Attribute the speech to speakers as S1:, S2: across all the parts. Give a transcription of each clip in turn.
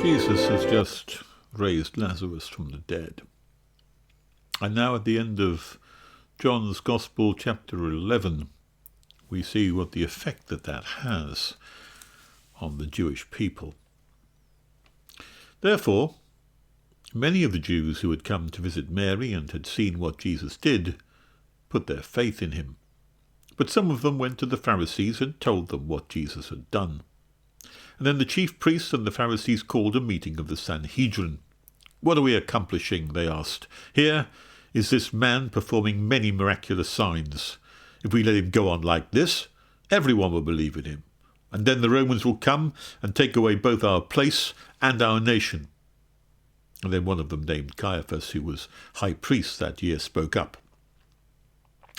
S1: Jesus has just raised Lazarus from the dead. And now at the end of John's Gospel, chapter 11, we see what the effect that has on the Jewish people. Therefore, many of the Jews who had come to visit Mary and had seen what Jesus did put their faith in him. But some of them went to the Pharisees and told them what Jesus had done. And then the chief priests and the Pharisees called a meeting of the Sanhedrin. "What are we accomplishing?" they asked. "Here is this man performing many miraculous signs. If we let him go on like this, everyone will believe in him. And then the Romans will come and take away both our place and our nation." And then one of them, named Caiaphas, who was high priest that year, spoke up.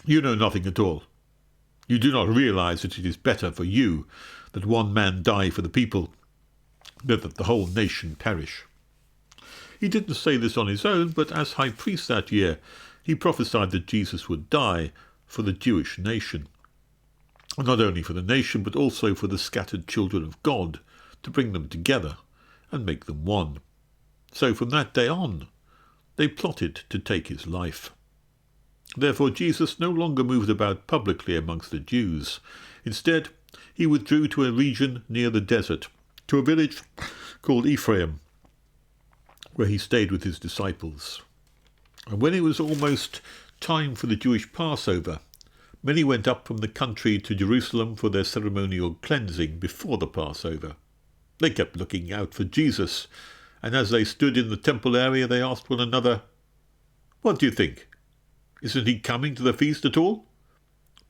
S1: "You know nothing at all. You do not realize that it is better for you that one man die for the people than that the whole nation perish." He didn't say this on his own, but as high priest that year, he prophesied that Jesus would die for the Jewish nation. And not only for the nation, but also for the scattered children of God, to bring them together and make them one. So from that day on, they plotted to take his life. Therefore Jesus no longer moved about publicly amongst the Jews. Instead, he withdrew to a region near the desert, to a village called Ephraim, where he stayed with his disciples. And when it was almost time for the Jewish Passover, many went up from the country to Jerusalem for their ceremonial cleansing before the Passover. They kept looking out for Jesus, and as they stood in the temple area, they asked one another, "What do you think? Isn't he coming to the feast at all?"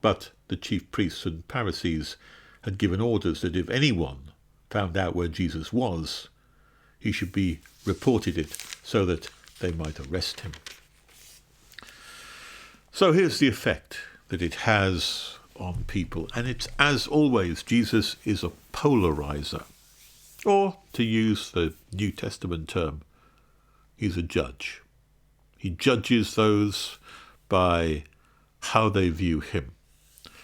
S1: But the chief priests and Pharisees had given orders that if anyone found out where Jesus was, he should be reported it so that they might arrest him. So here's the effect that it has on people. And it's, as always, Jesus is a polarizer. Or, to use the New Testament term, he's a judge. He judges those by how they view him.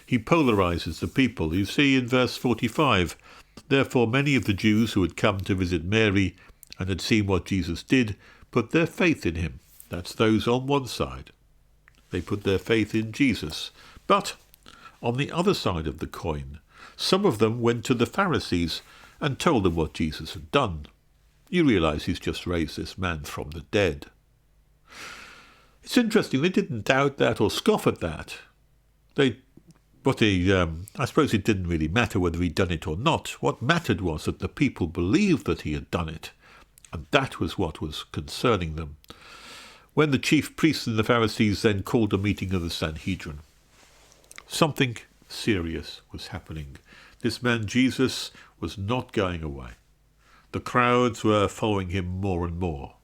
S1: He polarizes the people. You see in verse 45, "Therefore many of the Jews who had come to visit Mary and had seen what Jesus did put their faith in him." That's those on one side. They put their faith in Jesus. But on the other side of the coin, some of them went to the Pharisees and told them what Jesus had done. You realize he's just raised this man from the dead. It's interesting, they didn't doubt that or scoff at that. I suppose it didn't really matter whether he'd done it or not. What mattered was that the people believed that he had done it, and that was what was concerning them. When the chief priests and the Pharisees then called a meeting of the Sanhedrin, something serious was happening. This man Jesus was not going away. The crowds were following him more and more.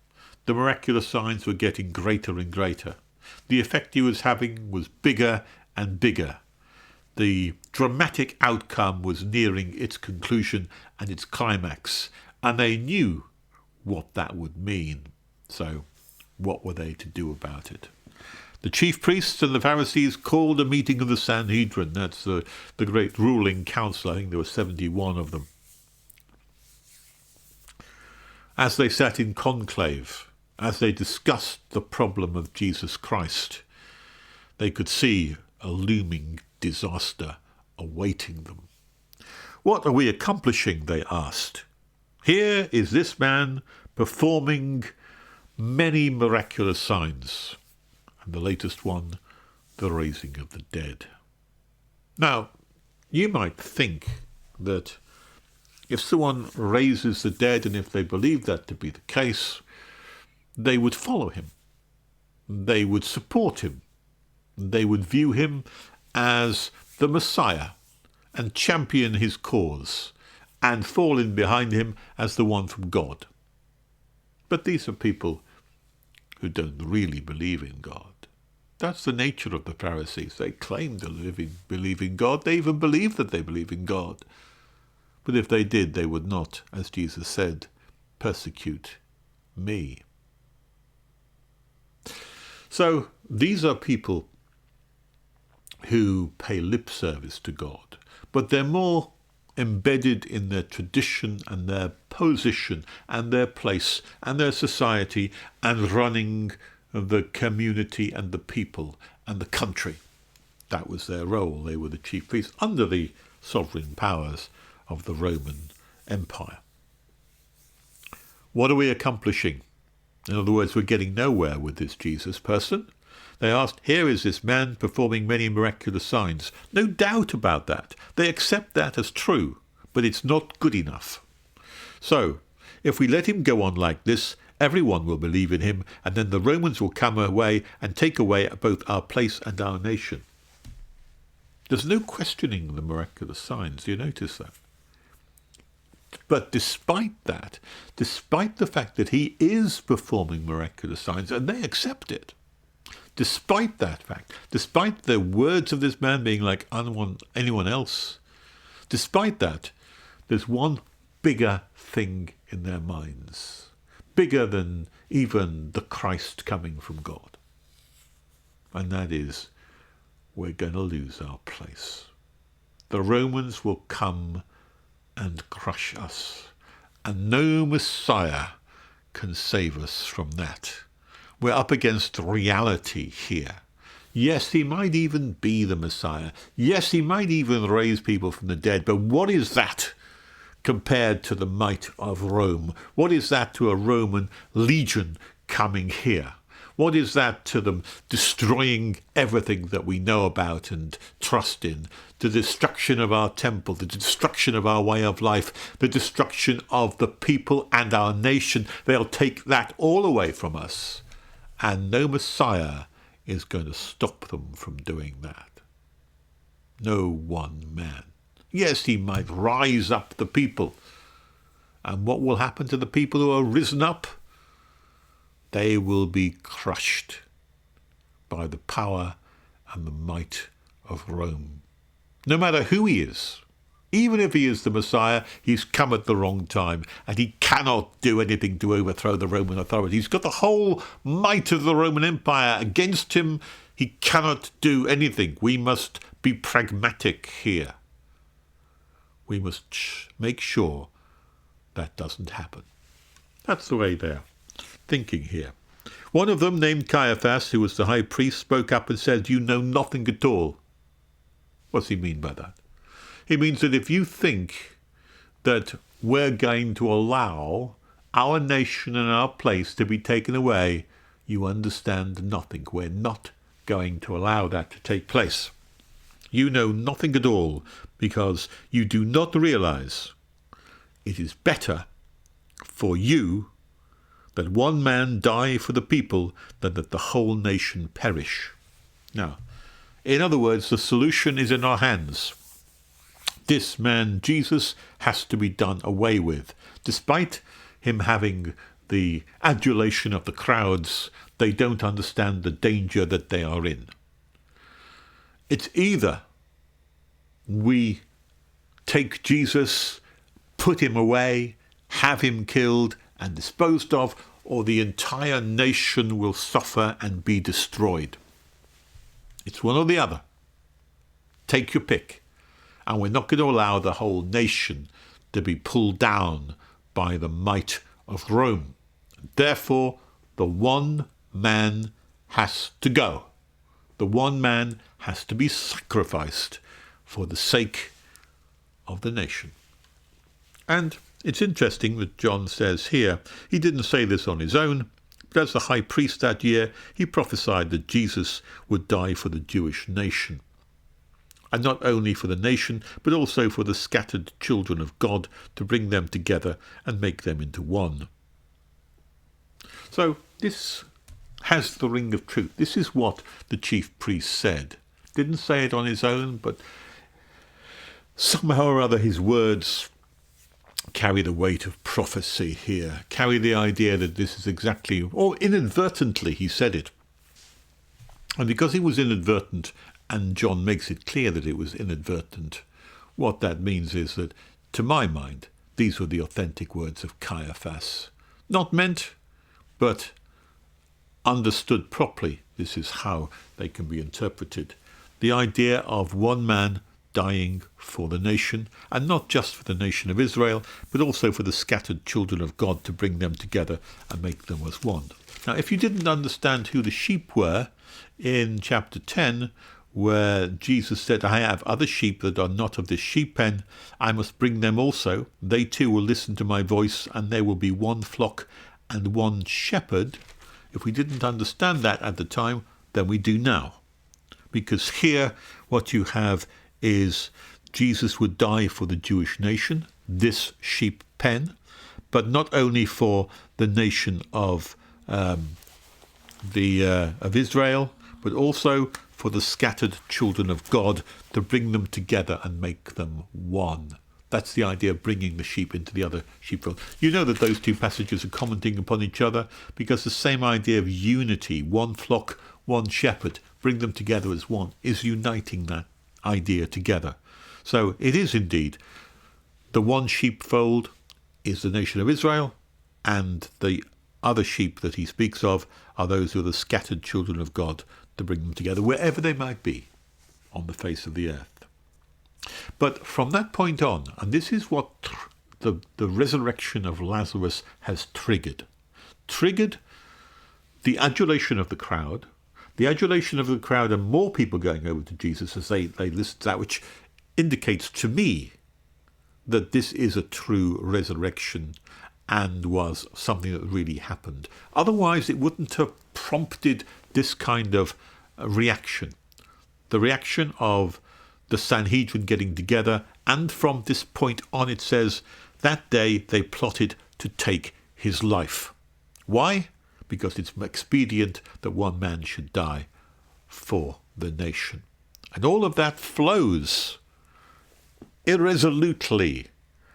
S1: The miraculous signs were getting greater and greater. The effect he was having was bigger and bigger. The dramatic outcome was nearing its conclusion and its climax, and they knew what that would mean. So, what were they to do about it? The chief priests and the Pharisees called a meeting of the Sanhedrin. That's the great ruling council. I think there were 71 of them. As they sat in conclave, as they discussed the problem of Jesus Christ, they could see a looming disaster awaiting them. "What are we accomplishing?" they asked. "Here is this man performing many miraculous signs, and the latest one, the raising of the dead." Now, you might think that if someone raises the dead, and if they believe that to be the case, they would follow him. They would support him. They would view him as the Messiah and champion his cause and fall in behind him as the one from God. But these are people who don't really believe in God. That's the nature of the Pharisees. They claim to believe in God. They even believe that they believe in God. But if they did, they would not, as Jesus said, persecute me. So these are people who pay lip service to God, but they're more embedded in their tradition and their position and their place and their society and running the community and the people and the country. That was their role. They were the chief priests under the sovereign powers of the Roman Empire. What are we accomplishing? In other words, we're getting nowhere with this Jesus person. They asked, here is this man performing many miraculous signs. No doubt about that. They accept that as true, but it's not good enough. So, if we let him go on like this, everyone will believe in him, and then the Romans will come away and take away both our place and our nation. There's no questioning the miraculous signs. Do you notice that? But despite that, despite the fact that he is performing miraculous signs, and they accept it, despite that fact, despite the words of this man being like anyone else, despite that, there's one bigger thing in their minds, bigger than even the Christ coming from God. And that is, we're going to lose our place. The Romans will come and crush us, and no Messiah can save us from that. We're up against reality here. Yes, he might even be the Messiah. Yes, he might even raise people from the dead, but what is that compared to the might of Rome? What is that to a Roman legion coming here? What is that to them destroying everything that we know about and trust in? The destruction of our temple, the destruction of our way of life, the destruction of the people and our nation. They'll take that all away from us. And no Messiah is going to stop them from doing that. No one man. Yes, he might rise up the people. And what will happen to the people who are risen up? They will be crushed by the power and the might of Rome. No matter who he is, even if he is the Messiah, he's come at the wrong time, and he cannot do anything to overthrow the Roman authority. He's got the whole might of the Roman Empire against him. He cannot do anything. We must be pragmatic here. We must make sure that doesn't happen. That's the way they're thinking here. One of them, named Caiaphas, who was the high priest, spoke up and said, "You know nothing at all." What's he mean by that? He means that if you think that we're going to allow our nation and our place to be taken away, you understand nothing. We're not going to allow that to take place. You know nothing at all because you do not realize it is better for you that one man die for the people than that the whole nation perish. Now, in other words, the solution is in our hands. This man, Jesus, has to be done away with. Despite him having the adulation of the crowds, they don't understand the danger that they are in. It's either we take Jesus, put him away, have him killed and disposed of, or the entire nation will suffer and be destroyed. It's one or the other. Take your pick. And we're not going to allow the whole nation to be pulled down by the might of Rome. Therefore, the one man has to go. The one man has to be sacrificed for the sake of the nation. And it's interesting that John says here, he didn't say this on his own, but as the high priest that year, he prophesied that Jesus would die for the Jewish nation. And not only for the nation, but also for the scattered children of God, to bring them together and make them into one. So this has the ring of truth. This is what the chief priest said. Didn't say it on his own, but somehow or other his words carry the weight of prophecy here, carry the idea that this is exactly, or inadvertently he said it. And because he was inadvertent, and John makes it clear that it was inadvertent, what that means is that, to my mind, these were the authentic words of Caiaphas. Not meant, but understood properly. This is how they can be interpreted. The idea of one man dying for the nation, and not just for the nation of Israel, but also for the scattered children of God, to bring them together and make them as one. Now, if you didn't understand who the sheep were in chapter 10, where Jesus said, I have other sheep that are not of this sheep pen, I must bring them also. They too will listen to my voice, and there will be one flock and one shepherd. If we didn't understand that at the time, then we do now. Because here what you have is Jesus would die for the Jewish nation, this sheep pen, but not only for the nation of Israel, but also for the scattered children of God, to bring them together and make them one. That's the idea of bringing the sheep into the other sheepfold. You know that those two passages are commenting upon each other, because the same idea of unity, one flock, one shepherd, bring them together as one, is uniting that idea together. So it is indeed the one sheepfold is the nation of Israel, and the other sheep that he speaks of are those who are the scattered children of God, to bring them together wherever they might be on the face of the earth. But from that point on, and this is what the resurrection of Lazarus has triggered the adulation of the crowd. The adulation of the crowd, and more people going over to Jesus as they listen to that, which indicates to me that this is a true resurrection and was something that really happened. Otherwise, it wouldn't have prompted this kind of reaction. The reaction of the Sanhedrin getting together, and from this point on it says, that day they plotted to take his life. Why? Because it's expedient that one man should die for the nation. And all of that flows irresolutely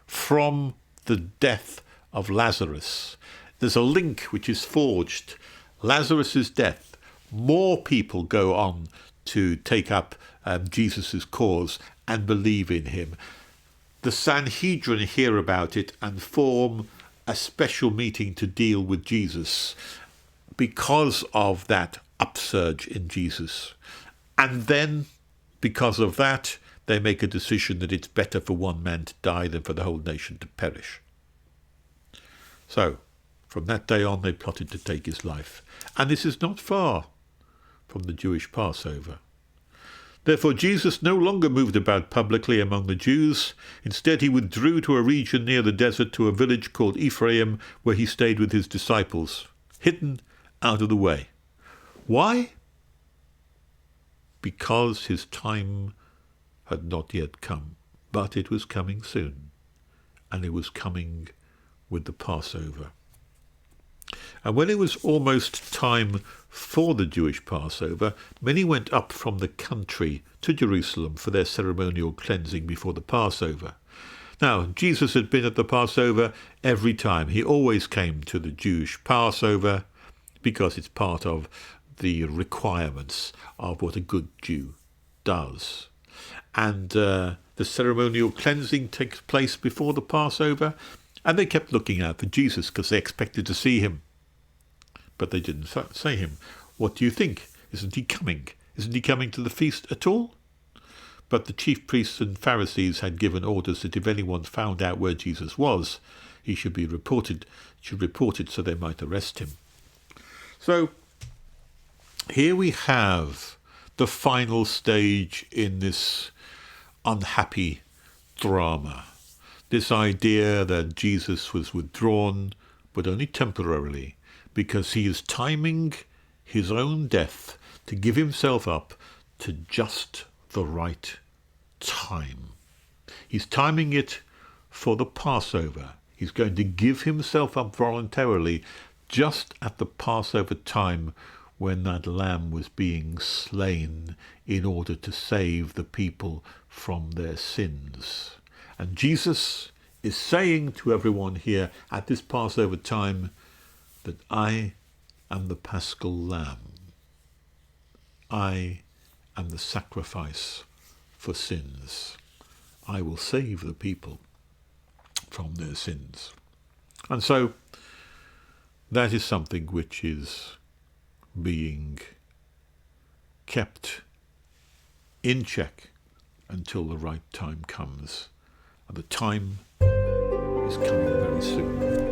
S1: from the death of Lazarus. There's a link which is forged. Lazarus's death. More people go on to take up Jesus' cause and believe in him. The Sanhedrin hear about it and form a special meeting to deal with Jesus because of that upsurge in Jesus. And then, because of that, they make a decision that it's better for one man to die than for the whole nation to perish. So, from that day on, they plotted to take his life. And this is not far from the Jewish Passover. Therefore, Jesus no longer moved about publicly among the Jews. Instead, he withdrew to a region near the desert, to a village called Ephraim, where he stayed with his disciples, hidden out of the way. Why? Because his time had not yet come, but it was coming soon, and it was coming with the Passover. And when it was almost time for the Jewish Passover, many went up from the country to Jerusalem for their ceremonial cleansing before the Passover. Now, Jesus had been at the Passover every time. He always came to the Jewish Passover because it's part of the requirements of what a good Jew does. And the ceremonial cleansing takes place before the Passover, and they kept looking out for Jesus because they expected to see him. But they didn't say him. What do you think? Isn't he coming? Isn't he coming to the feast at all? But the chief priests and Pharisees had given orders that if anyone found out where Jesus was, he should be report it so they might arrest him. So here we have the final stage in this unhappy drama. This idea that Jesus was withdrawn, but only temporarily, because he is timing his own death to give himself up to just the right time. He's timing it for the Passover. He's going to give himself up voluntarily just at the Passover time, when that lamb was being slain in order to save the people from their sins. And Jesus is saying to everyone here at this Passover time that I am the Paschal Lamb. I am the sacrifice for sins. I will save the people from their sins. And so that is something which is being kept in check until the right time comes. And the time is coming very soon.